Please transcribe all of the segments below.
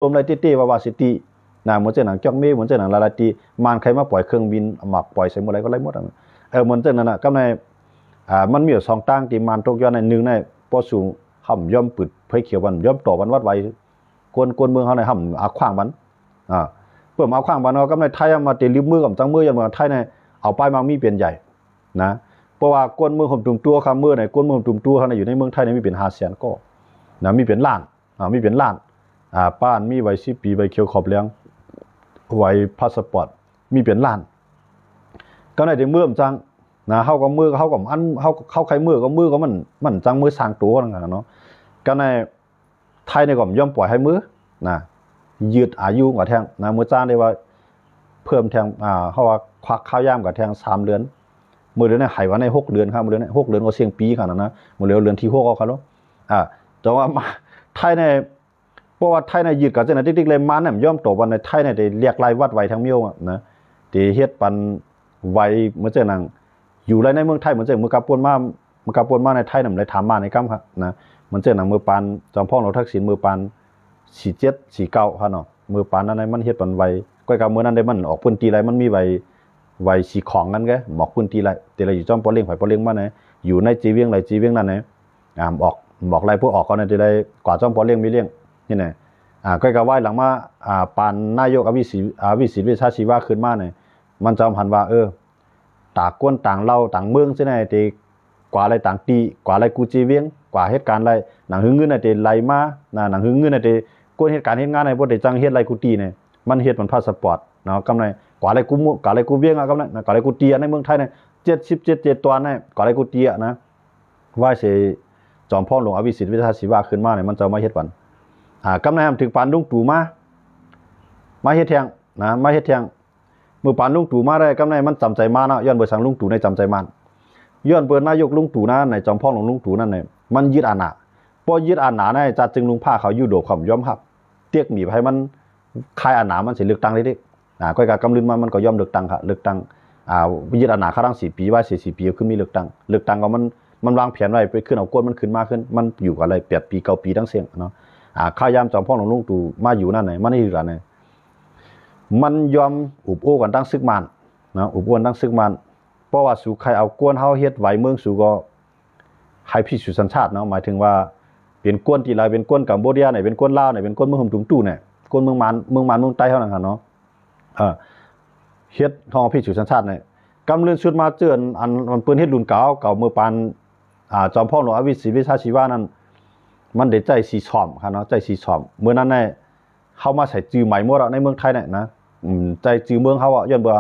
รวมไรตี้ว่าวาซิตี้นะเหมือนเจ้าหนังจอกเมย์เหมือนเจ้าหนังลาลาตีมันใครมาปล่อยเครื่องบินหมักปล่อยใส่หมดอะไรก็ไรหมดเหมือนเจ้านั่นน่ะก็ในมันมีอยู่สองตั้งที่มันตกย้อนในหนึ่งในปอสูงห่ำย่อมปืดเผยเขียววันย่อมต่อวันวัดไว้กวนเมืองเขาในห่ำอาขว้างมันเปิ่มอาขว้างมันเขาก็ในไทยมาเตลิมมือกับจังมือยันเมืองไทยในเอาป้ายมามีเปลี่ยนใหญ่นะเพราะว่ากวนเมืองห่มตุ่มตัวคำมือในกวนเมืองตุ่มตัวเขาในอยู่ในเมืองไทยในมีเป็น500,000ก็นะมีเป็นล้านมีเป็นล้านป้านมีไว้10 ปีใบเขียวขอบเลี้ยงไว้พาสปอร์ตมีเป็นล้านก็ในเดี๋ยวเมื่อจังนะเขาก็มือเขากับอันเขาใครมือก็มือก็มันจังมือสร้างตัวนั่นแหละเนาะก็ในไทยในก็ย่อมปล่อยให้มือนะยืดอายุกว่าแทงนะมือจ้างได้ว่าเพิ่มแทงเขาว่าควักข้าวย่ามกับแทง3 เดือนมือเดือนเนี่ยหายวันใน6 เดือนครับมือเดือนเนี่ย6 เดือนก็เสี่ยงปีขนาดนั้นนะมือเดือนที่6เขาเนาะแต่ว่าไทยในเพราะว่าไทยในยืดกับเจ้าหน้าที่เลยมันเนี่ยย่อมโตวันในไทยในได้เรียกรายวัดไว้ทั้งเมียวนะที่เฮ็ดปันไว้เมื่อเจ้านังอยู่ในเมืองไทยเหมือนเจ้ามือกาปวนมาในไทยนำได้ถามมาในกัมครับนะเหมือนเจ้านังมือปานจอมพ่อเราทักษิณมือปาน47 49ครับเนาะมือปานนั้นมันเฮ็ดปันไว้ก้อยกับมื้อนั้นได้มันออกพื้นที่ไรมันมีไว้สีของกันแกหมอกพื้นที่ไรแต่ละอยู่จอมปอเลี้ยงไผปอเลี้ยงมาไหนอยู่ในจีเวียงไรจีเวียงนั่นไหนบอกไรพวกออกก็ในที่ไรกว่าจอมปอเลี้ยงมีเลี้ยงนี่ไหนก้อยกับไหว้หลังมาปานนายกอภิสิทธิ์เวชชาชีวะขึ้นมาเนี่ยมันจอมหันว่าตากวนต่างเล่าต่างเมืองใช่ไหมตีกว่าอะไรต่างตีกว่าอะไรกูจีเวียงกว่าเหตุการณ์อะไรหนังหึงเงินในตีไหลมาหนังหึงเงินในตีกวนเหตุการณ์เหตุงานในพวกตีจังเหตุอะไรกูตีเนี่ยมันเหตุมันพาสปอร์ตเนาะกำไรกว่าอะไรกูเวียงกำไรกว่าอะไรกูตีในเมืองไทยเนี่ย77 ตัวเนี่ยกว่าอะไรกูตีนะว่าเสจอมพ่อหลวงอภิสิทธิ์เวชชาชีวะขึ้นมาเนี่ยมันจะมาเหตุปันกำไรถึงปานลุงตู่มาเหตุแทงนะมาเหตุแทงมือปานลุงตู่มาได้กำไรมันจำใจมานะย้อนเบอร์สั่งลุงตู่ในจำใจมันย้อนเบอร์นายกลุงตู่นะในจอมพ่อของลุงตู่นั่นเนี่ยมันยึดอานาพอยึดอานาในจัดจึงลุงผ้าเขายู่โดความยอมรับเตียกหนีให้มันคลายอานามันสิเลือกตั้งได้ก้อยกากำลืนมันก็ยอมเลือกตั้งค่ะเลือกตั้งยึดอานาครั้ง4 ปีว่า4 ปีขึ้นมีเลือกตั้งก็มันวางแผนไว้ไปขึ้นเอาก้นมันขึ้นมาขึ้นมันอยู่กับอะไร8 ปี 9 ปีทั้งเสียงเนาะข้ายามจอมพ่อของลุงตู่มาอยู่นั่นไหนมันนี่อะไรเนี่ยมันยอมอุบโอ้กันตั้งซึกมันนะอุบอ้วนตั้งซึกมันเพราะว่าสู่ใครเอากวนเฮาเฮ็ดไหวเมืองสู่ก็ให้พิสูจน์สัญชาติเนาะหมายถึงว่าเป็นกวนที่ไรเป็นกวนกัมพูชาเนี่ยเป็นกวนลาวเนี่ยเป็นกวนเมืองห่มตุ่มตู้เนี่ยกวนเมืองมันเมืองใต้เท่านั้นค่ะเนาะเฮ็ดทองพิสูจน์สัญชาติเนี่ยกำเริบชุดมาเจือนอันมันปืนเฮ็ดรุ่นเก่าเมื่อปานจอมพ่อหลวงอภิสิทธิ์เวชชาชีวะนั้นมันได้ใจสีฉ่อมค่ะเนาะใจสีฉ่อมเมื่อนั้นเนี่ยเข้ามาใส่จือใหม่หมดในเมืองไทยเนี่ยนะใจจือเมืองเขาย้อนเบื่อ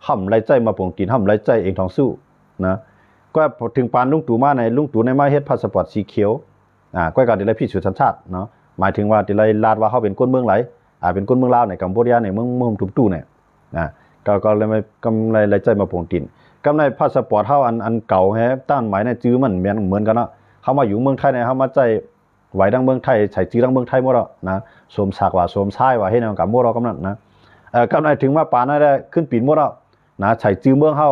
ห่ำไรใจมาปงกินห่ำไรใจเองทองสู้นะก็ถึงปานลุงตู่มาในลุงตู่ในมาเฮ็ดพาสปอร์ตสีเขียวก็การได้ไรพิสูจน์สัญชาติเนาะหมายถึงว่าได้ไรลาดว่าเขาเป็นคนเมืองไหลเป็นคนเมืองลาวในกัมพูชาในเมืองตุ่มตู้เนี่ยก็เลยไม่กำไรใจมาปงกินกำไรพาสปอร์ตเขาอันเก่าแฮะต้านหมายในจื้อมันเหมือนกันเนาะเขามาอยู่เมืองไทยเนี่ยเขามาใจไหวดังเมืองไทยใส่จื้อดังเมืองไทยหมดแล้วนะสวมศักดิ์ว่าสวมชายว่าให้แนวกับหมดเรากำนันนะกำไรถึงว่าป่านั้นได้ขึ้นปีนหมดแล้วนะใส่จื้อเมืองเขา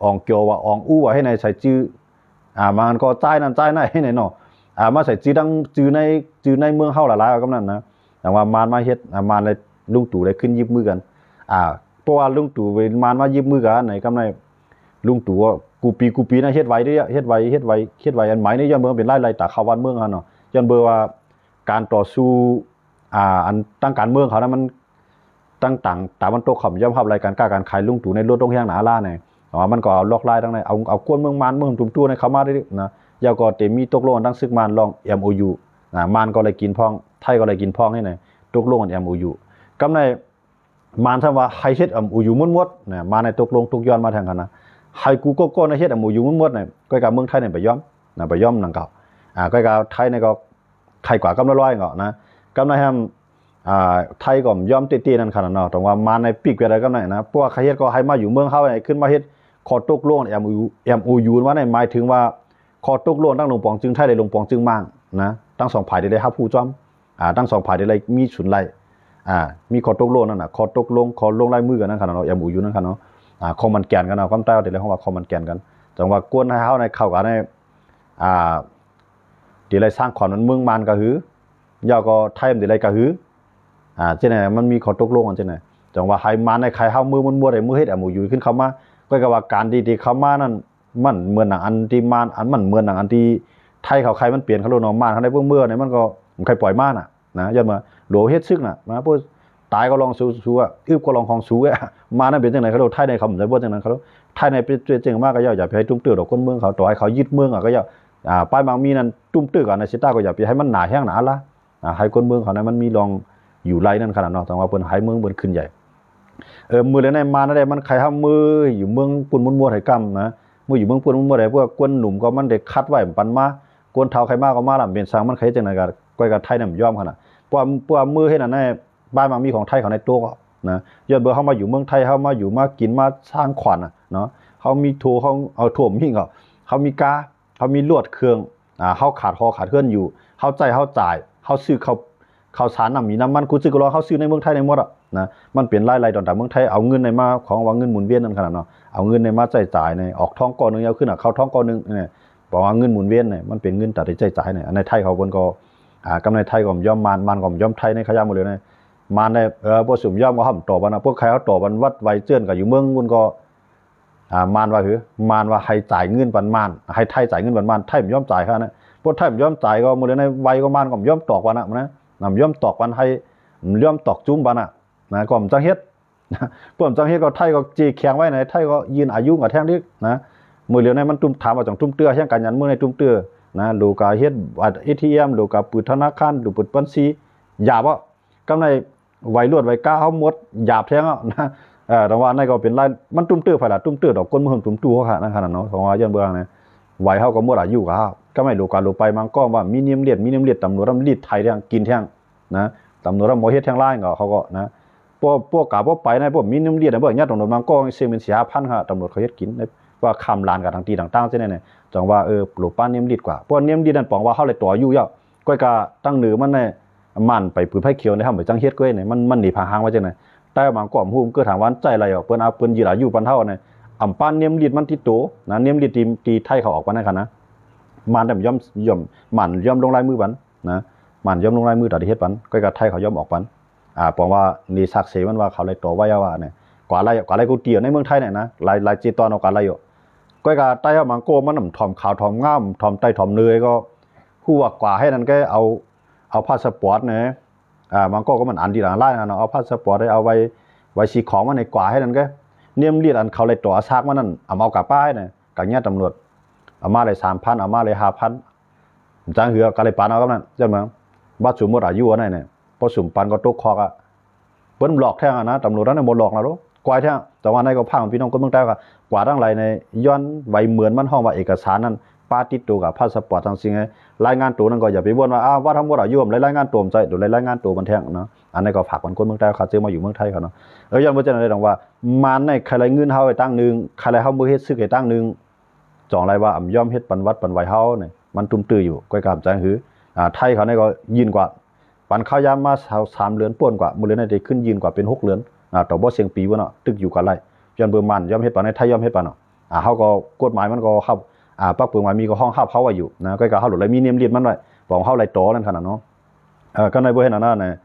อ่องเกียวว่าอ่องอู้ว่าให้ในใส่จื้อมันก็ใจนั่นให้ในเนาะมาใส่จื้อดังจื้อในเมืองเขาหลายๆกำนันนะแต่ว่ามานมาเฮ็ดมานเลยลุงตู่ได้ขึ้นยิบมือกันเพราะว่าลุงตู่เวมานมายิบมือกันไหนกำไรลุงตู่ว่ากูปีนะเฮ็ดไว้เด้เฮ็ดไว้อันหมายนี่ย้อนเมืองเป็นไล่ตาเข้าวัดเมืองเขาเนาะย้อนเบอร์ว่าการต่อสู้อันตั้งการเมืองเขานะมันต่างตามันโตขำย่อมภาพรายการกล้าการขายลุงตู่ในรถตรงแห้งหนาล่าเนี่ยมันก็เอาล็อกไล่ทั้งในเอากวนเมืองมันเมืองตุ่มตู้ในเขามาได้นะยาวก็เต็มมีตกลงตั้งซึกมันลอง MOU มันก็เลยกินพ้องไทยก็เลยกินพ้องให้ไหนตกลงกัน MOU กำในมันถ้าว่าให้เฮ็ด MOU มดๆเนี่ยมาในตกลงทุกย้อนมาทางกันนะให้กูก็ในเฮ็ด MOU มดๆเนี่ยก็กับเมืองไทยเนี่ยไปย่อมนั่นเก่าก็กับไทยเนี่ยก็ไทยกว่ากำละร้อยเงาะนะกำในแฮมไทยก็ย่อมตีๆนั่นขนาดเนาะแต่ว่ามาในปีกอะไรก็ไหนนะเพราะว่าใครเฮ็ดก็ให้มาอยู่เมืองเฮาเนี่ยขึ้นมาเฮ็ดขอตกลง MOU ว่าเนี่ยหมายถึงว่าขอตกลงตั้งหลวงปองจึงไทยได้หลวงปองจึงมั่งนะตั้ง2ฝ่ายได้รับผู้จ้อมตั้ง2ฝ่ายได้มีฉุนไล่มีขอตกลงนั่นน่ะขอตกลงขอลงลายมือกันนั่นขนาดเนาะ MOU นั่นขนาดเนาะคอมมันแกนกันเนาะความใต้ได้เลยเฮาว่าคอมมันแกนกันจังว่ากวนให้เฮาในเข้ากันในที่ไรสร้างขอนมันเมืองมันก็หือยาวก็ไทยมันที่ไรก็หือ เจ้าไหนมันมีข้อตกลงกันเจ้าไหนจังว่าใครมาในใครเฮามือมันมัวได้มือเฮ็ดหมู่อยู่ขึ้นเข้ามาก็ว่าการดีๆเข้ามานั่นมันเหมือนหนังอันที่มานอันมันเหมือนหนังอันที่ไทยเขาใครมันเปลี่ยนเขาโลนอมานเขาได้เมื่อเนี่ยมันก็ใครปล่อยมาน่ะนะยันมาหลวเฮ็ดซึกน่ะมาพวกตายก็ลองสู้อ่ะอึบก็ลองของสู้อ่ะมานั่นเป็นจังไหนเขาโลไทยในเขาบ่ได้บ่จังนั้นเขาไทยในเป็นจังมากก็อย่าไปให้ตุ้มตื้อดอกคนเมืองเขาต่อให้เขายึดเมืองอ่ะก็อย่าป้ายบางมีนั่นตุ้มตื้อกันในสิต้าก็อย่าไปให้มันหนาแห้งหนาละให้คนเมืองเขานั้นมันมีลองอยู่ไรนั่นขนาดเนาะแต่ว่าเปิ้นให้เมืองเปิ้นขึ้นใหญ่มือเลยในมานั่นได้มันใครทำมืออยู่เมืองปุ่นมุนมัวไถกำนะมืออยู่เมืองปุ่นมุนมัวไถพวกกวนหนุ่มก็มันได้คัดไว้ปันมากวนเท้าใครมาก็มาล่ะเป็นสร้างมันใครจังได๋ก็ก้อยกับไทยน่ะยอมขนาดเพราะมือเฮ็ดนั่นแน่บ้านบางมีของไทยเขาในตัวก็นะย้อนเบิ่เฮามาอยู่เมืองไทยเฮามาอยู่มากินมาสร้างขวัญน่ะเนาะเฮามีโทเฮาเอาโถมหิ้งเขามีกาเขามีลวดเครื่องเฮาขาดเคลื่อนอยู่เฮาจ่ายเฮาซื้อเขาสารน้ำมีน้ำมันกูซื้อก็รอเขาซื้อในเมืองไทยในหมดอ่ะนะมันเปลี่ยนรายดอนแต่เมืองไทยเอาเงินในมาของว่าเงินหมุนเวียนนั่นขนาดเนาะเอาเงินในมาจ่ายในออกท้องก้อนนึงเอาขึ้นเข้าท้องก้อนนึงเนี่ยบอกว่าเงินหมุนเวียนเนี่ยมันเป็นเงินตัดจ่ายเนี่ยในไทยเขาคนก็กำในไทยก็ย่อมมันก็ย่อมไทยในขยะหมดเลยนะมันในพวกสุ่มย่อมก็ห้ามต่อบันนะพวกใครเขาต่อบันวัดไวเจื้อนกับอยู่เมืองคุณก็มันว่าคือมันว่าให้จ่ายเงินปันมันให้ไทยจ่ายเงินปันมันไทยย่อมจ่ายแค่นั้นพวกไทยย่อมจ่ายก็หมดเลยในไวก็มันก็ย่อมตอกวันนะนำย่อมตอกวันให้ย่อมตอกจุ้มบันนะก็ผมจังเฮ็ดพวกผมจังเฮ็ดก็ไทยก็จีแข็งไว้ในไทยก็ยืนอายุกับแท่งนี้นะมือเหลียวในมันตุ้มถามว่าจังตุ้มเตื้อแห่งการยันมือในตุ้มเตื้อนะดูกาเฮ็ดบัตร ATM ดูกาปืนธนาคารดูปืนบัญชีหยาบอ่ะกำในไวลวดไวก้าเฮาหมดหยาบแท้งอ่ะนะแต่ว่าในก็เป็นไรมันตุ้มเตื้อไผล่ะตุ้มเตื้อดอกก้นมือตุ้มตู้เฮาค่ะนั่นขนาดเนาะของว่าย้อนเบื้องนะไวเฮาก็หมดอายุกับเฮาก็ไม่ดูการลงไปมันก็ว่ามีเนียมเลียดตำรวจรีดไทยแท้งกินแท้งนะตำรวจบ่เฮ็ดแท้งลายก็เขาก็นะพวกกะบ่ไปในพวกมีเนียมเลียดบ่ญาติตำรวจมันก็เสียเป็น 4-5,000 ค่ะตำรวจเขาเฮ็ดกินว่าคำลานกับทางตีต่างๆซี่เนี่ยจังว่าปลูกป้านเนียมเลียดกว่าเพราะเนียมเลียดนั่นปองว่าเฮาเลยต่ออยู่ยาวก้อยกะตั้งเหนือมันในมันไปปืนไผเขียวในเฮาไปจังเฮ็ดก้อยเนี่ยมันหนีผาหางว่าจังได๋แต่มันก็ฮู้เกิดถามว่าใจอะไรเปิ้นเอาเปิ้นยืดอายุปันเท่าเนี่ยอำป้านเนียมเลียดมันติดโตนะเนียมเลียดตีไทยเขาออกปานนั้นค่ะนะมันย่อมมันย่อมลงลายมือปันนะมันย่อมลงลายมือตัดเฮ็ดปันก้อยกะไทยเขาย่อมออกปันปองว่านี่ซักเสมันว่าเขาเลยต่อไว้ว่าเนี่ยกว่าไรกูเตียวในเมืองไทยเนี่ยนะหลายจีตอนเอากว่าไรอยู่ก้อยกะใต้เฮามันโกมันถ่อมขาวถ่อมงามถ่อมไตถ่อมเนยก็ฮู้ว่ากว่าให้นั่นก็เอาพาสปอร์ตเนี่ยมันก็มันอันที่หลังไล่นะเอาพาสปอร์ตได้เอาไว้สิของมันในกว่าให้นั่นก็เนียมเลียดอันเขาเลยต่อซักมันนั่นเอากลับป้ายเนี่ยกับญาติตำรวจเอามาเลย 3,000 เอามาเลย 5,000 จังเหือก็เลยปานเอากับนั่นจังมั้งบ่สมมุติอายุอันนั้นเนี่ยพอสุมปันก็ตกคอกอ่ะเปิ้นหลอกแท้นะตำรวจนั้นบ่หลอกนะโลกว่าแท้แต่ว่าในก็พังพี่น้องคนเมืองใต้ก็กว่าทั้งหลายในย้อนไว้เหมือนมันห้องว่าเอกสารนั้นป้าติดตัวกับพาสปอร์ตทั้งสิ่งรายงานตัวนั้นก็อย่าไปบ่นว่าว่าทั้งหมดอายุรายงานตัวใจดูรายงานตัวมันแท้เนาะอันนี้ก็ฝากคนเมืองใต้เขาซื้อมาอยู่เมืองไทยเขาเนาะย้อนบ่จังได๋ดอกว่ามันในใครรายเงินเฮาไว้ตั้งนึงใครรายเฮาบ่เฮ็ดซื้อให้ตั้งนึงจองรายว่าย่อมเฮ็ดปันวัดปันไหวเฮาเนี่ยมันตุ้มตื้ออยู่ก้อยกามจังหือไทยเขานี่ก็ยินกว่าปันข้าวยามมา3เดือนป่นกว่ามื้อเดือนได้ขึ้นยืนกว่าเป็น6เดือนต่อบ่เสียงปีบ่เนาะตึกอยู่กันไรย้อนเบิ่มันย่อมเฮ็ดปานในไทยย่อมเฮ็ดปานเนาะเฮาก็กฎหมายมันก็ครับปักเปิงหมายมีก็ห้องห้ามเขาไว้อยู่นะก็เฮาหลุดเลยมีเนียมเรียนมันไว้ของเฮาไหลโตนั่นขนาดเนาะก็ในบ่เฮ็ดนั่นน่ะ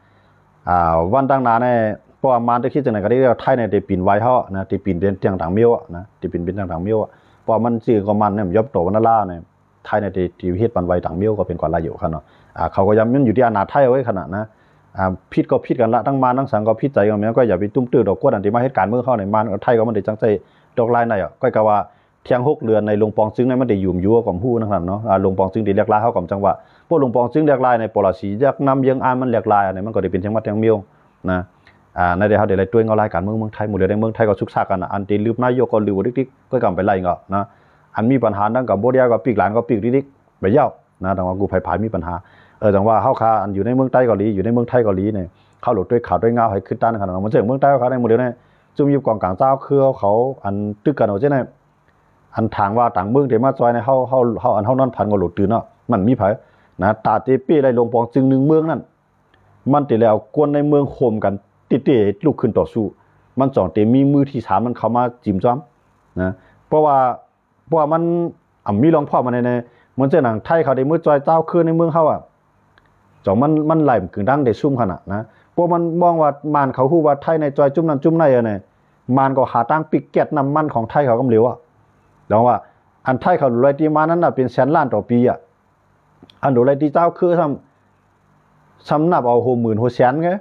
วันตั้งนานเนี่ยเพราะว่ามันได้คิดจังได๋ก็ได้ไทยเนี่ยได้ปีนไว้เฮานะได้ปีนเตียงต่างเมียวนะได้ปีนเป็นต่างเมียวเพราะมันชื่อก็มันเนี่ยย่อมโตวันละเนี่ยไทยเนี่ยที่เฮ็ดปันไว้ต่างเมียวก็เป็นกว่าหลายอยู่คั่นเนาะเขาก็ย้ำมันอยู่ที่อนาไทยไว้ขนาดนะผิดก็ผิดกันละทั้งมาทั้งสังก็ผิดใจกันแม่ก็อย่าไปตุ้มตื้อดอกกวดอันที่มาเฮ็ดการเมืองเฮาเนี่ยมันไทยก็มันได้จังใจดอกลายในก็ก็ว่าเที่ยง6เดือนในลงปองซึ้งในมันได้ยุ่มยั่วกับฮู้นั่นเนาะลงปองซึ้งได้เรียกลายเฮากับจังว่าพวกลงปองซึ้งเรียกลายในปรสียักนำยังอ่านมันเรียกลายอันนี้มันก็ได้เป็นจังหวัดจังเมียวนะในเดี๋ยวเฮาได้ไล่ตัวงเอารายการเมืองไทยหมู่เดียวในเมืองไทยก็ศึกษากันอันที่ลืมนายกก็ลืมดิกๆก็กำไปไล่ก็นะอันมีปัญหาดังกับบ่ได้ก็ปีกหลานก็ปีกดิกๆไปยาวนะแต่ว่ากูภายมีปัญหาจังว่าเฮาคาอันอยู่ในเมืองใต้เกาหลีอยู่ในเมืองไทยเกาหลีเนี่ยเข้าหลุดด้วยข่าวด้วยเงาให้ขึ้นต้านขนาดนั้นมันเจอเมืองใต้เขาในหมู่เดียวเนี่ยจุ่มอยู่กองกลางเจ้าคือเขาอันตึกกันเอาจังได๋อันทางว่าต่างเมืองที่มาจอยในเฮาอันเฮานอนพันก็หลุดตื่นเนาะมันมีไผนะตาเตปี้ได้ลงปองจึง1เมืองนั่นมันติแล้วกวนในเมืองโคมกันติลุกขึ้นต่อสู้มันจ่องเตมีมือที่3มันเข้ามาจิ้มจ้อมนะเพราะว่ามันมีรองพ่อมาในเหมือนเจ้าหนังไทยเขาได้มือจอยเจ้าคือในเมืองเฮาอ่ะจ่องมันไหลกึ่งดังได้ซุ่มขนาดนะ พวกมันมองว่ามานเขาฮู้ว่าไทยในจอยจุ่มนั้นจุ่มในเนี่ยมานก็หาตั้งปิกเก็ตน้ำมันของไทยเขากำเหลวอ่ะแต่ว่าอันไทยเขาดูแลที่มานั้นน่ะเป็นแสนล้านต่อปีอ่ะอันดูแลที่เจ้าคือทำนับเอา60,000 60,000ไง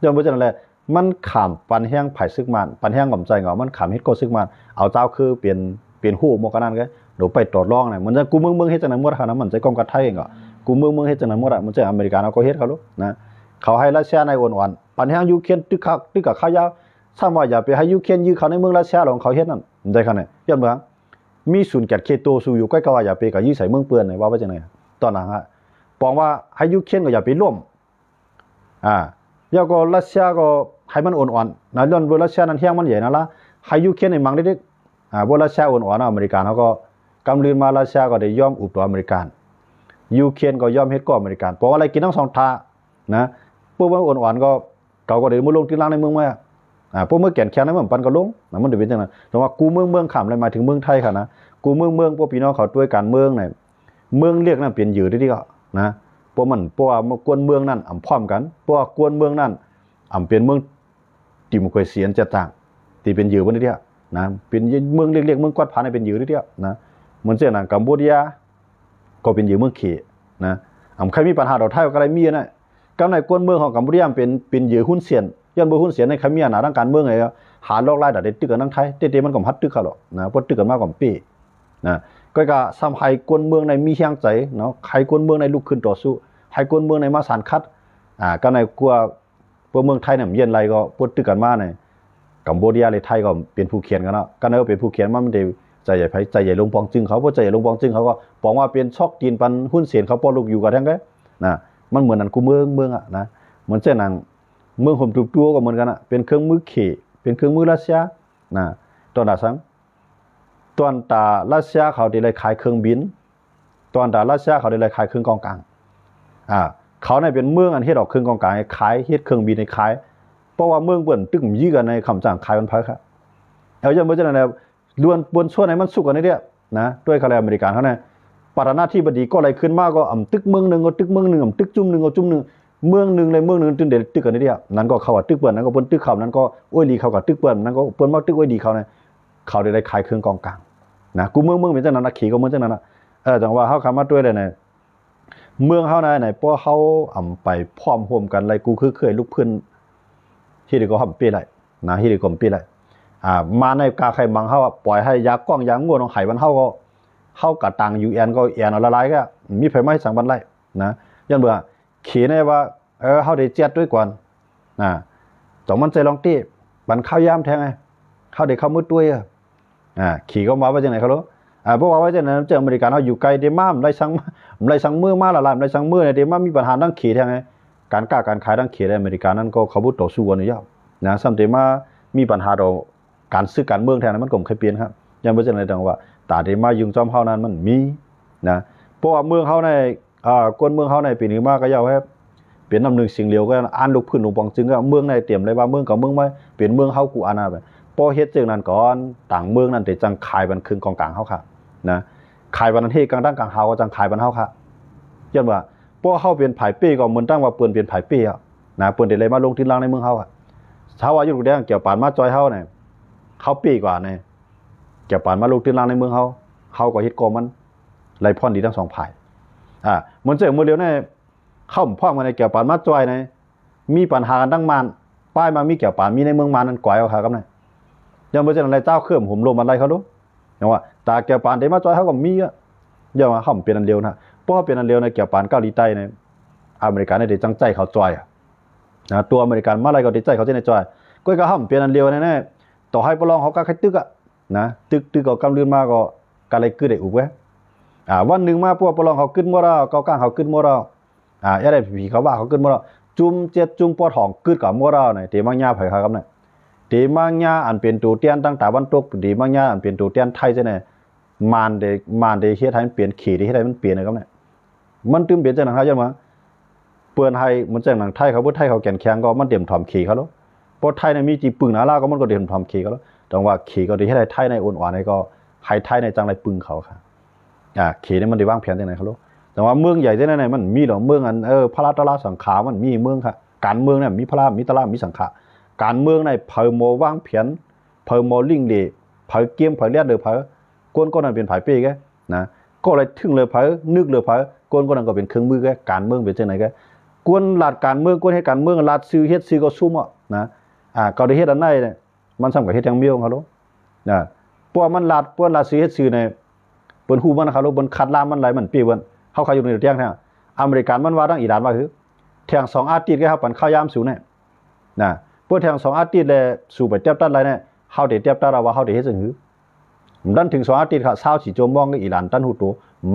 จนเพราะฉะนั้นแหละมันขามปันแห้งไผ่ซึกมันปันแห้งกำใจเหงามันขามเฮ็ดก็ซึกมันเอาเจ้าคือเปลี่ยนฮู้หมกันนั่นไงเดี๋ยวไปตรวจลองน่ะมันจะกูเมืองเฮ็ดจังนั้นหมดค่ะนะมันใจกองกับไทยเองอ่ะกูเมืองเฮ็ดจังนั้นหมดอ่ะมันใจอเมริกันเอาก็เฮ็ดเขาลูกนะเขาให้รัสเซียในอ่อนๆปันแห้งยูเครนตึกกับข้าวยาวถ้าว่าอย่าไปให้ยูเครนยื้อเขาในเมืองรัสเซียของเขาเฮ็ดนั่นได้ขนาดนี้ย้อนเมืองมีศูนย์แกดเคโตสู่อยู่ใกล้กับว่าอย่าไปกับยื้อใส่เมืองเปื้อนว่าจังได๋ตอนนั้นฮะปองว่าให้ยูเครนก็อย่าไปร่วมแล้วก็รัสเซียก็ให้มันอ่อนๆนะย้อนรัสเซียนั้นแห้งมันใหญ่นั่นล่ะให้ยูเครนในมังเด็กๆรัสเซียอ่อนๆอเมริกันเขาก็กำลืนมารัสเซียก็ได้ยอมอุปตัวอเมริกันยูเครนก็ยอมเฮ็ดก็อเมริกันเพราะว่าอะไรกินทั้งสองท่านะพวกมันอ่อนๆก็เขาก็ได้มาลงที่ล่างในเมืองมาพวกเมื่อแก่นแค้นนั้นมันปันก็ลงนะมันได้เป็นจังนั้นแต่ว่ากูเมืองขำอะไรมาถึงเมืองไทยค่ะนะกูเมืองพวกพี่น้องเขาด้วยการเมืองเนี่ยเมืองเรียกนั่นเปลี่ยนอยู่ที่ก็นะพวกว่ากวนเมืองนั่นพร้อมกันพวกกวนเมืองนั่นเป็นเมืองดิโมคราซีจะต่างที่เป็นอยู่บนนี้เดียวนะเป็นเมืองเรียกเมืองกวาดผาในเป็นอยู่ที่เดียวนะเหมือนเช่นกัมพูชาก็เป็นอยู่เมืองเขนะใครมีปัญหาดอกไทยก็อะไรมีนะกำในกวนเมืองของกัมพูชาเป็นอยู่หุ้นเสียนย้อนบ่หุ้นเสียนในใครมีหน้าทางการเมืองไงหาลอกไล่ดัดได้ตึกกันทั้งไทยเต้ๆมันก็ฮัดตึกเขาหรอกนะพอตึกกันมากกว่าปีนะก็ซ้ำให้กวนเมืองในมีแห่งใจเนาะใครกวนเมืองในลุกขึ้นต่อสู้ให้กวนเมืองในมาสานคัดก็ในกลัวพวกเมืองไทยเนี่ยเย็นไรก็ปวดตึกกันมาในกัมพูชาเลยไทยก็เป็นผู้เขียนกันเนาะก็ในเป็นผู้เขียนมันได้ใจใหญ่ไผใจใหญ่ลงปองจึงเขาบ่ใจใหญ่ลงปองจึงเขาก็บอกว่าเป็นช็อกตีนปันหุ้นเสียนเขาปอลูกอยู่กันทั้งนั้นนะมันเหมือนนั้นกูเมืองอ่ะนะเหมือนเช่นนั้นเมืองผมถูกตัวก็เหมือนกันอ่ะเป็นเครื่องมือเขเป็นเครื่องมือรัสเซียนะตอนนั้นซังตอนตารัสเซียเขาได้เลยขายเครื่องบินตอนตารัสเซียเขาได้เลยขายเครื่องกองกลางเขาเนี่ยเป็นเมืองอันเฮ็ดออกเครื่องกองกลางขายเฮ็ดเครื่องบินให้ขายเพราะว่าเมืองเปิ้นตึกยื้อกันในคำสั่งขายมันพักครับเอาอย่างบ่จังนั้นล้วนบนส่วนไหนมันสุกกันนี่เด้อนะด้วยคาแลอเมริกันเขาเนี่ยประธานาธิบดีก็อะไรขึ้นมาก็ตึกเมืองนึงก็ตึกเมืองนึงตึกจุ่มนึงก็จุ่มนึงเมืองนึงเลยเมืองนึงตึกเด็ดตึกกันนี่เด้อนั้นก็เขาว่าตึกเปิ้นนั้นก็เปิ้นตึกเขานั้นก็โอ้ยดีเขากับตึกเปิ้นนั้นก็เปิ้นมาตึกโอ้ยดีเขาเนี่ยเขาได้ขายเครื่องกองกลางนะกูเมืองเป็นจังนั้นนะขี่ก็เมืองจังนั้นนะจังว่าเฮาคำมาด้วยได้เนี่ยเมืองเฮาไหนพวกเฮาไปพร้อมร่วมกันไรกูคือเคยลูกเพิ่นที่ดีก็ห่ำปีไรนะที่ดีก็ปีไรมาในกาไข่มังเฮาปล่อยให้ยากล้องยางงัวน้องไห้มันเฮาก็เฮากะตัง UN ก็แอนเอาละลายก็มีไผไม้สังบันไรนะย้อนเบื่อขี่ในว่าเฮาได้เจ็ดด้วยก่อนต้องมันใจลองตี้บันข้าวยามแทงไงเฮาได้เข้ามืดด้วยขี่ก็มาว่าจังไหนเขารู้เพราะว่าจังนั้นเจออเมริกันเฮาอยู่ไกลเดม่ามไรสังมือมาละลายไรสังมือเนี่ยเดม่ามมีปัญหาดังขี่แทงไงการค้าการขายดังขี่ในอเมริกันนั้นก็เขาบ่ต่อสู้กันอยู่นะซ้ำเดม่ามีปัญหาดอกการซื้อการเมืองแทนนั้นมันก็เคยเปลี่ยนครับยังบ่จังได๋ดังว่าตาเดม่ายุงจอมเฮานั้นมันมีนะเพราะว่าเมืองเฮาในกวนเมืองเฮาในปีนี้มาก็ยาวครับเป็นน้ำหนึ่งสิ่งเหลียวก็อ่านลูกพื้นลงปองจึงก็เมืองในเตรียมเลยว่าเมืองกับเมืองมาเป็นเมืองเฮากูอ่านไปพอเฮ็ดจังนั้นก่อนต่างเมืองนั้นได้จังขายบันครึ่งกองกลางเฮาค่ะนะขายบันเทศกลางด้านกลางเฮาก็จังขายบันเฮาค่ะย้อนว่าพอเฮาเป็นไผเป้ก็เหมือนตั้งว่าเปิ้นเป็นไผเป้อ่ะนะเปิ้นได้เลยมาลงที่ล่างในเมืองเฮาอ่ะถ้าว่าอยู่แดงเกี่ยวปานมาจอยเฮาเนี่ยเฮาเป้กว่าเนี่ยเกี่ยวปานมาลงที่ล่างในเมืองเฮาก็เฮ็ดก่อมันไหลพรดีทั้งสองฝ่ายเหมือนเจอมื้อเดียวเนี่ยเข้าพร้อมกันในเกี่ยวปานมาจอยเนี่ยมีปัญหากันตั้งมานป้ายมามีเกี่ยวปานมีในเมืองมานั้นก๋วยเอาค่ะครับเนี่ยยังบ่จังได๋เจ้าเครื่องผมลมอะไรเขาดูอย่างว่าตาเกี่ยวปานได้มาจอยเฮาก็มีอ่ะอย่าว่าเฮาเป็นอันเดียวนะเพราะว่าเป็นอันเดียวในเกี่ยวปานเกาหลีใต้เนี่ยอเมริกันได้จังใจเขาจอยตัวอเมริกันมาอะไรก็ได้ใจเขาในจอยก็เฮาเป็นอันเดียวแน่ๆต่อให้บ่ลองเขาก็ใครตึกอ่ะนะตึกก็กำลืนมาก็อะไรคือได้อุบไว้วันนึงมาพวกบ่ลองเขาขึ้นบ่ดอกก้างเขาขึ้นบ่ดอกอย่าได้ผีเขาว่าเขาขึ้นบ่ดอกจุ่มเจ็ดจุ่มปอทองกึดกับบ่ดอกนี่เตมังญาไผครับเนี่ยเตมังญาอันเป็นตัวเตียนตั้งตะวันตกเตมังญาอันเป็นตัวเตียนไทยจังได๋มานได้เฮ็ดให้มันเปลี่ยนขี้ได้เฮ็ดให้มันเปลี่ยนนะครับเนี่ยมันตึมเปลี่ยนจังนั้นครับจังว่าเปิ้นให้มันจังนั้นไทยเขาบ่ไทยเขาแก่นแข็งก็มันเต็มถ่อมขี้เขาแล้วเพราะไทยเนี่ยมีจีปึงหนาลาก็มันก็เต็มถ่อมขี้เขาแล้วแต่ว่าขี้ก็ได้เฮ็ดให้ไทยในอ่อนๆนี่ก็ให้ไทยในจังไรปึงเขาค่ะขี้นี่มันได้วางแผนจังได๋ครับลูกแต่ว่าเมืองใหญ่จังได๋มันมีดอกเมืองอันพระราชสังขามันมีเมืองค่ะ การเมืองเนี่ยมีพระมีตะลามีสังฆะการเมืองในเผอโมวางเพียนเผอโมลิงเดเผอเกมเผอเลียดเดือเผอก้นก็นั่นเป็นไผ่เป้แกนะก็เลยถึงเลยเผอนึกเลยเผอก้นก็นั่นก็เป็นเครื่องมือแกการเมืองเป็นจังไหนแกกวนลาดการเมืองกวนให้การเมืองลาดซื้อเฮ็ดซื้อก็ซุ่มอ่ะนะก็ได้เฮ็ดอันไหนเนี่ยมันซ้ำกับเฮ็ดอย่างเมียวเขาโลนะพวกมันลาดซื้อเฮ็ดซื้อเนี่ยเปิ้นฮู้มันเขาโลเปิ้นคัดลามมันหลายมันเปี้ยเปิ้นเฮาอยู่ในเตียงแท้อเมริกันมันว่าดังอิหร่านว่าคือแทง2อาทิตย์แกครับปันเข้ายามสู่เนี่ยนะพวกแทง2อาทิตย์แลสู่ไปเตียบตัดอะไรเนี่ยเฮาได้เตียบตัดว่าเฮาได้เฮ็ดจังหือดันถึง2อาทิตย์ค่ะ20สิโจมมองกับอิหร่านตันฮู้โต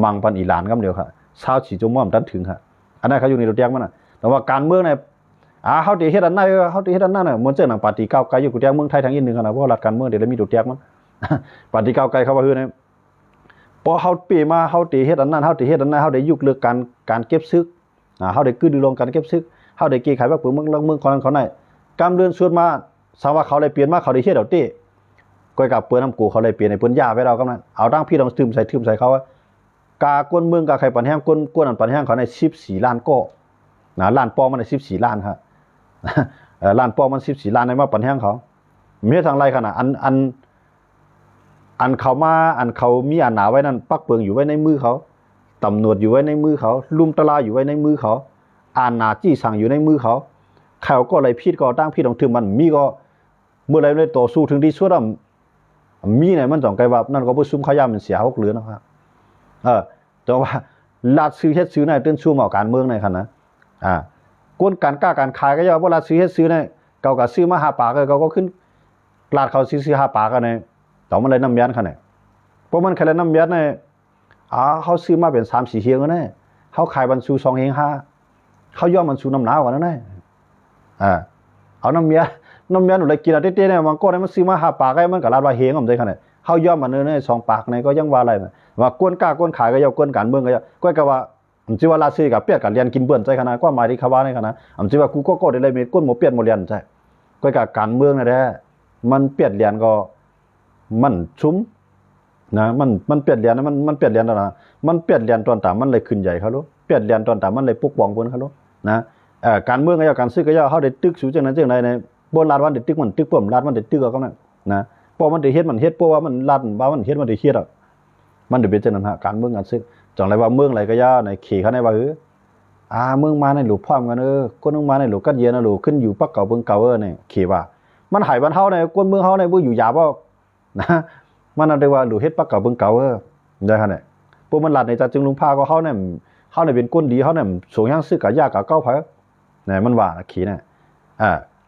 มังปันอิหร่านกำเดียวค่ะ20สิโจมมองดันถึงค่ะอันนั้นเขาอยู่ในเตียงมันน่ะแต่ว่าการเมืองเนี่ยเฮาได้เฮ็ดอันนั้นเฮาได้เฮ็ดอันนั้นน่ะมันเจอหนังปฏิก้าวไกลอยู่กูเตียงเมืองไทยทางอีกนึงค่ะนะเพราะรัฐการเมืองเดี๋ยวมีดูเตียงมันปฏิก้าวไกลเขาว่าคือเนี่ยพอเฮาเปมาเฮาได้เฮ็ดอันนั้นเฮาได้เฮ็ดอันนั้นเฮาได้ยุกเลิกการเก็บซึกเฮาได้กือดูลงการเก็บซึกเฮาได้เกี่ยขายว่าเปิดเมืองคนนั้นเขาไหนกำเดือนสวดมาสาว่าเขาได้เปลี่ยนมาเขาได้เฮ็ดเอาเต้ก้อยกับเปิ้นน้ำกูเขาได้เปลี่ยนให้เปิ้นย่าไว้เรากำนั้นเอาตั้งพี่ต้องทึมใส่เขาว่ากากวนเมืองกาไข่ปันแห้งกวนอันปันแห้งเขาใน14ล้านก้อล้านปอมันได้14ล้านครับล้านปอมัน14ล้านในมาปันแห้งเขามีทางไรขนาดอันเขามาอันเขามีอันหนาไว้นั่นปักเปิงอยู่ไว้ในมือเขาตำรวจอยู่ไว้ในมือเขาลุมตะลาอยู่ไว้ในมือเขาอ่านหนาจี้สั่งอยู่ในมือเขาเขาก็เลยพิษก็ตั้งพิษของถึงมันมีก็เมื่อไรเลยต่อสู้ถึงที่สุดมีไหนมันจ่องไกลว่านั่นก็ผู้ซุ่มขยามันเสียหกเหลือนะครับแต่ว่าลาดซื้อเฮ็ดซื้อในต้นชูหมอการเมืองในขณะกวนการกล้าการขายก็ย่อว่าลาดซื้อเฮ็ดซื้อในเก่ากับซื้อมา5ปากก็ขึ้นลาดเขาซื้อ5ปากกันในต่อมันเลยน้ำยันขนาดเพราะมันแค่น้ำยันในเขาซื้อมาเป็น3-4เฮียงกันแน่เขาขายบรรจุ2เฮียง5เขาย่อมันสูน้ำหนาวกว่านั้นแน่เอาน้ำยันหนูเลยกินอะไรเต้ๆเนี่ยมันก็ได้มันซื้อมา5ปากไอ้มันก็ลาดว่าเฮียงมันได้ขนาดเขาย่อมันใน2ปากในก็ยังว่าอะไรว่ากวนกล้ากวนขายก็ย่อกวนการเมืองก็ย่อก็กะว่าผมสิว่าลาซื้อกับเปียกกับเรียนกินเบิ่นใจขนาดก็หมายที่เขาว่าในขนาดผมสิว่ากูก็ได้เลยมีก้นหมูเปียกหมดเรียนใจก็กับการเมืองนั่นแหละมันเปียกเรียนก็มันชุ่มนะมันเปลี่ยนเรียนนะมันเปลี่ยนเรียนแล้วนะมันเปลี่ยนเรียนตอนต่ำมันเลยขึ้นใหญ่เขารู้เปลี่ยนเรียนตอนต่ำมันเลยปกป้องคนเขารู้นะการเมืองก็ย่อการซื้อก็ย่อเขาได้ตึกสูงจังนั้นจังไรในโบราณวันได้ตึกมันตึกเพิ่มราดมันได้ตึกก็นั่นนะพอมันได้เฮ็ดเพราะว่ามันราดว่ามันเฮ็ดมันได้เฮ็ดมันได้เป็นจังนั้นฮะการเมืองการซื้อจังไรว่าเมืองอะไรก็ย่อในขี่เขาในว่าเมืองมาในหลูพร้อมกันคนนึงมาในหลูกัดเย็นนะหลูขึ้นอยู่ปักเก่าเบิ่งเก่าเนี่ยขี่ว่ามันหายบ้านเฮาในคนเมืองเฮาในบ่อยู่ยาบ่นะมันอะไรว่าหลูเฮ็ดปักเก่าเบิ่งเก่าได้ขนาดพวกมันหลัดในจัดจึงลุงพาก็เฮาเนี่ยเป็นก้นดีเฮาเนี่ยส่งย่างซื้อกับยากับเก้าพักเนี่ยมันว่าขี่เนี่ย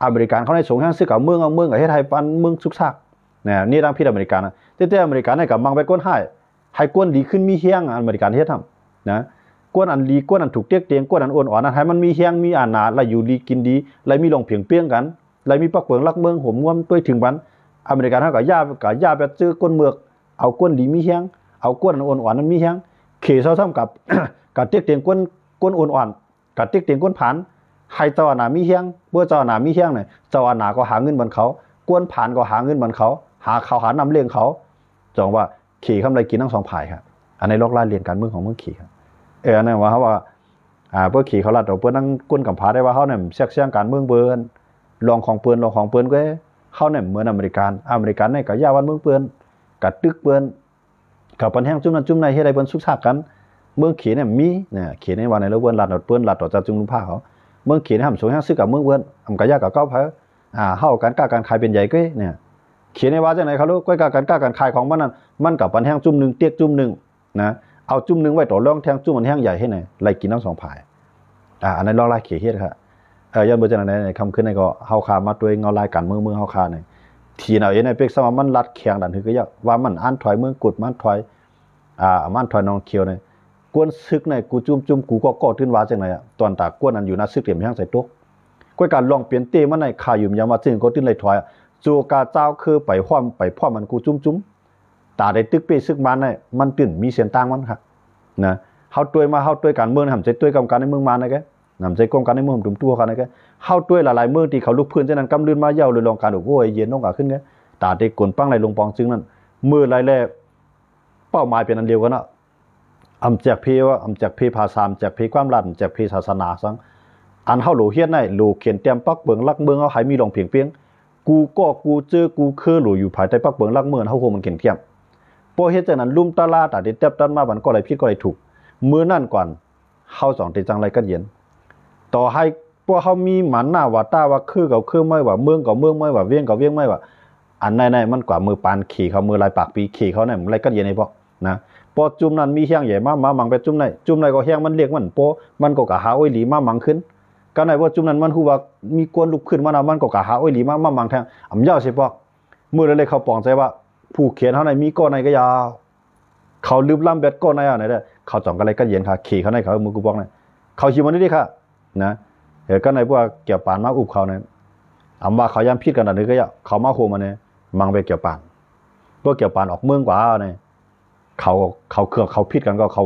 อเมริกันเขาในส่งย่างซื้อกับเมืองกับเฮ็ดให้ปันเมืองสุกซักเนี่ยนี่ทางพี่อเมริกันนะแต่อเมริกันเนี่ยกับมังไปก้นให้ก้นดีขึ้นมีเฮียงอเมริกันเฮ็ดทำนะก้นอันดีก้นอันถูกเตียงก้นอันอ่อนๆให้มันมีเฮียงมีอาหนาแล้วอยู่ดีกินดีแล้วมีลงเพียงเปี้ยงกันแล้วมีปักเปิงรักเมืองห่มง่วมด้วยถึงวันอเมริกันเขากับย่าแบบซื้อก้นเมือกเอาก้นดีมีเฮียงเอาก้นอ่อนๆนั้นมีเฮียงเขยเท่าๆกับเตียงก้นอ่อนๆกับเตียงก้นผานให้เจ้าหน้ามีเฮียงเมื่อเจ้าหน้ามีเฮียงเนี่ยเจ้าหน้าก็หาเงินบนเขาก้นผานก็หาเงินบนเขาหาข้าวหานำเลี้ยงเขาจองว่าขี่คำไรกินทั้ง2ฝ่ายครับอันในโลกล่าเรียนการเมืองของเมืองขี่ครับอันนั้นว่าเขาว่าเพื่อขี่เขาลัดเอาเพื่อนั่งก้นกับผาได้ว่าเขาเนี่ยเสี่ยงการเมืองเบิร์นลองของเปิ้นก็เขาเนี่ยเหมือนอเมริกันเนี่ยกับย่าวันเมืองเปิ้นกับตึกเปิ้นกับปันแห้งจุ่มนั้นจุ่มในให้ได้เปิ้นสุกซักกันเมืองขี่เนี่ยมีเนี่ยขี่ในวันในแล้วเปิ้นลัดเอาเปิ้นลัดต่อจากจุ่มลุงผ้าเขาเมืองขี่เนี่ยทำสงแห้งซื้อกับเมืองเปิ้นกับย่ากับเก้าเผาเฮาการกล้าการขายเป็นใหญ่ก็เนี่ยขี่ในว่าจังไหนเขารู้ก็การกล้าการขายของมันนั่นมันกับปันแห้งจุ่มนึงเตียกจุ่มนึงนะเอาจุ่มนึงไว้ต่อรองแทงจุ่มมันแห้งใหญ่ให้ไหนไล่กินทั้ง2ฝ่ายอันนั้นลองไล่ขี่เฮ็ดครับย้อนเบอร์จังไหนในคำขึ้นในก็เฮาคามาตัวเงาลายกันเมืองเฮาคาในทีเอาในเป็กสมามันรัดแข็งดันคือก็ย่าว่ามันอันถอยเมืองกุดมันถอยมันถอยน้องเขียวในกวนซึกในกูจุ่มกูก็ขึ้นว่าจังไหนตอนตากวนอันอยู่นะซึกเตรียมแห้งใส่ตกก้อยการลองเปลี่ยนเต้มันในคาอยู่ยามว่าจึงก็ตื้นเลยถอยจูกาเจ้าคือไปพร้อมมันกูจุ่มตาได้ตึกเป้ซึกมันในมันตื่นมีเสียงต่างมันครับนะเฮาตัวการเมืองทำใจตัวกำการในเมืองมาในแกนำใจกองการในเมืองดุมตัวเขาในแกเข้าด้วยหลายๆเมืองที่เขาลุกพื้นฉะนั้นกำลื่นมาเย่าเลยลองการโอ้ยเย็นน้องกาขึ้นแกตาได้กลนปังไหลลงปองจึงนั้นมือหลายแลเป้าหมายเป็นอันเดียวกันน่ะอำแจกเพว่าอำแจกเพภาษาอำแจกเพความรัดแจกเพศาสนาซัง อันเฮาโหลเฮียนได้โหลเขียนเตรียมปักเบิงลักเมืองเฮาให้มีลองเพียงเปียงกูก็กูเจอกูคือโหลอยู่ภายใต้ปักเบิงลักเมืองเฮาโหมันเขียนเทียมพอเฮ็ดจังนั้นลุ่มตาลาตาได้เต็บตันมาบันก็เลยผิดก็เลยถูกมื้อนั้นก่อนเฮาสองติจังไรกันเย็นต่อให้พวกเฮามีหมันหน้าว่าตาว่าคือกับคือไม่ว่าเมืองกับเมืองไม่ว่าเวียงกับเวียงไม่ว่าอันไหนๆมันกว่ามือปานขี่เขามือลายปากปีขี่เขาเนี่ยไรกันเย็นไอ้พวกนะพอจุ่มนั้นมีเฮียงใหญ่มามังไปจุ่มไหนก็เฮียงมันเรียกมันโปมันก็กะหาอ้อยหลีมามังขึ้นกันไหนว่าจุ่มนั้นมันฮู้ว่ามีกวนลุกขึ้นมานะมันก็กะหาอ้อยหลีมามังแทงอำยาวสิพวกมื้อเลยเขาปองใจว่าผู้เขียนเฮาไหนมีก้อนไหนก็ยาวเขาลืมล้ำเบ็ดก้อนไหนอ่ะไหนเด้อเขาจ่องกันไรกันเย็นค่ะขี่เขาไหนเขามือกูบอกไหนเขาชิมันนี่ค่ะนะกันไหนพวกเกี่ยวปานมาอุบเขาเนี่ยอำว่าเขาย้ำผิดกันอันนี้ก็เขามาโคมาเนี่ยมังไปเกี่ยวปานพวกเกี่ยวปานออกเมืองกว่าเนี่ยเขาเครื่องเขาผิดกันก็เขา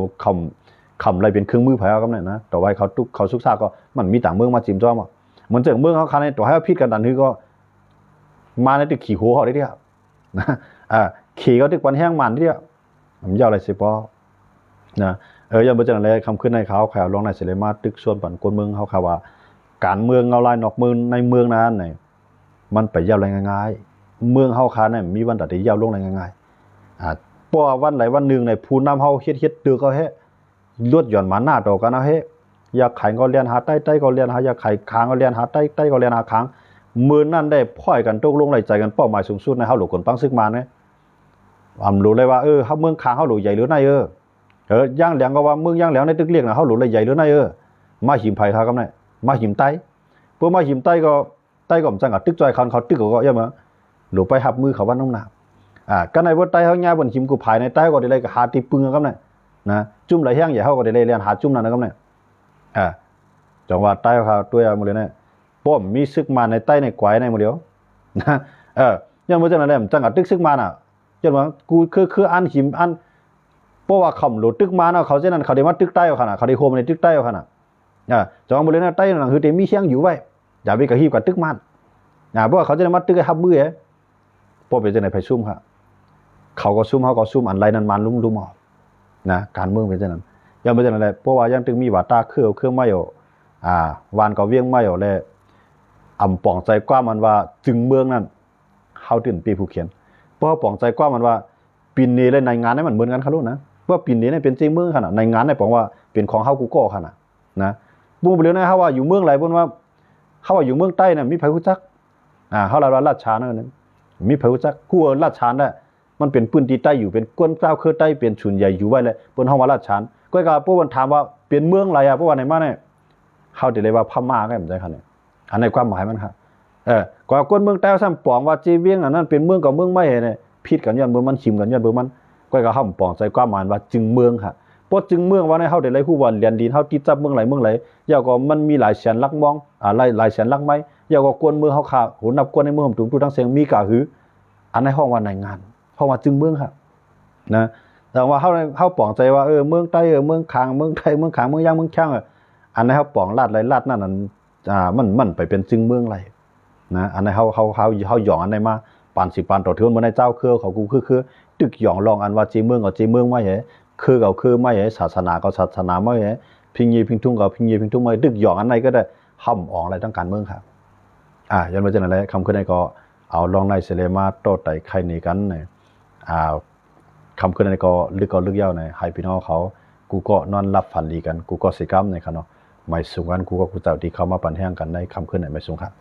คำอะไรเป็นเครื่องมือไผ่เอากันเนี่ยนะต่อไว้เขาทุกเขาซุกซากก็มันมีต่างเมืองมาจิ้มจ้อมเหมือนเจอเมืองเขาคันในต่อให้ผิดกันอันนี้ก็มาในตึกขี่หัวเขาได้ที่ครับนะขี่เขาตึกปันแห้งมันที่ผมยาวอะไรสิปอนะยังเป็นจังไรคำขึ้นในเขาข่าวลองในเสรีมาตึกส่วนปั่นกวนเมืองเขาข่าวว่าการเมืองเอาลายนอกเมืองในเมืองนั้นเนี่ยมันไปยาวอะไรง่ายๆเมืองเฮาคาเนี่ยมีวันตัดที่ยาวลงอะไรง่ายๆเพราะวันไหนวันหนึ่งในผู้นำเฮาเฮ็ดเดือเขาเฮ็ดลดหย่อนมาหน้าต่อกันนะเฮ็ดอยากขายก็เรียนหาใต้ก็เรียนหาอยากขายค้างก็เรียนหาใต้ก็เรียนหาค้างมือนั่นได้พ่อยกันตกลงไหลใจกันเป้าหมายสูงสุดในเฮาหลวงคนปังซึกมาเนี่ยรู้เลยว่าเฮาเมืองค้างเฮาหลวงใหญ่หรือในย่างเหลียงก็ว่าเมืองย่างเหลียงในตึกเรียกนะเฮาหลวงเลยใหญ่หรือในมาหิมไผ่ครับเนี่ยมาหิมใต้พวกมาหิมใต้ก็มันจังกับตึกจอยเขาตึกก็ย่ามาหลวงไปหับมือเขาว่าน้องหนากันในว่าใต้เฮาง่ายบนหิมกูภายในใต้ก็ได้เลยก็หาตีปึงครับเนี่ยนะจุ่มไหลแห้งใหญ่เฮาก็ได้เลยเรียนหาจุ่มนั่นนะครับเนี่ยจังหวัดใต้เขาตัวหมดเลยเนี่ยป้อมมีซึกมาในใต้ในกวายในหมดเดียวนะยังบ่จังนั้นแหละจังกับตึกซึกมาน่ะจังว่ากูคืออันหิมอันเพราะว่าคำหลุดตึกมาเนาะเขาเช่นนั้นเขาได้มาตึกใต้เอาขนาดเขาได้โคมในตึกใต้เอาขนาดจังหวัดบริเวณใต้นั่นคือเต็มมีเชียงอยู่ไว้อย่าไปกระหีบกับตึกมันเพราะว่าเขาจะได้มาตึกให้ทับมือพอไปจังไหนไปซุ่มครับเขาก็ซุ่มอันไรนั้นมันลุ่มออกนะการเมืองเป็นจังนั้นยังเป็นจังนั้นแหละเพราะว่ายังตึงมีว่าตาเครื่องไม่อยู่วานก็เวียงไม่อยู่เลยอ่ำป่องใจกว้ามันว่าจึงเมืองนั้นเขาตื่นปีผู้เขียนเพราะป่องใจกว้ามันว่าปีนี้เลยในงานนี้มันเหมือนกันเขารู้นะว่าปีนี้เนี่ยเป็นจริงเมืองขนาดในงานเนี่ยบอกว่าเป็นของเฮากูก็ขนาดนะบุ้งไปเลยนะเขาว่าอยู่เมืองไหนบนว่าเขาว่าอยู่เมืองใต้เนี่ยมีไผรู้จักเขาเราลาดชานั่นนึงมีไผรู้จักกู้ลาดชานได้มันเป็นพื้นที่ใต้อยู่เป็นก้นเจ้าคือใต้เป็นชุนใหญ่อยู่ไว้เลยบนเฮาว่าลาดชานก็ก็พวกมันถามว่าเป็นเมืองอะไรเพราะว่าในมาเนี่ยเขาได้เลยว่าพม่าก็เหมือนกันเนี่ยอันในความหมายมันครับก็ก้นเมืองใต้ซ้ำปองว่าจีเวียงอันนั้นเป็นเมืองกับเมืองไม่เนี่ยผิดกันย้อนเมืองมันชิมกันย้อนเมืองมันก็ห้ามปองใจความหมายว่าจึงเมืองค่ะเพราะจึงเมืองว่าในเฮาได้เลยผู้ว่าเรียนดินเฮาติดจับเมืองไหลยาวก็มันมีหลายแสนลักมองหลายแสนลักไม้ยาวก็กวนเมืองเฮาขาโหนับกวนในเมืองถุงทุทั้งเสียงมีกะหืออันในห้องว่าในงานห้องว่าจึงเมืองค่ะนะแต่ว่าเฮาปองใจว่าเมืองใต้เมืองขางเมืองไทยเมืองขางเมืองย่างเมืองช่างอันในเฮาปองลาดลาดนั่นมันไปเป็นจึงเมืองไรนะอันในเฮาหยองอันในมาปาน10 ปานต่อเทือนบ่ในเจ้าคือเขากูคือตึกหยองลองอันว่าจีเมืองก็จีเมืองไม่เหคือก็คือไม่ศาสนาก็ศาสนาไม่พิงยีพิงทุ่งก็พิงยีพิงทุ่งไม่ตึกหยองอันไหนก็ได้ห้ำออกอะไรต้องการเมืองครับยันมาจากไหนคำขึ้นในก็เอาลองในเสเลมาโตไต่ใครหนีกันเนี่ยคำขึ้นในก็ลึกยาวในให้พี่น้องเขากูก็นอนรับฝันดีกันกูก็สิกรรมในครับเนาะไม่สูงกันกูก็กูเจ้าที่เขามาปั่นแห้งกันในคำขึ้นในไม่สูงครับ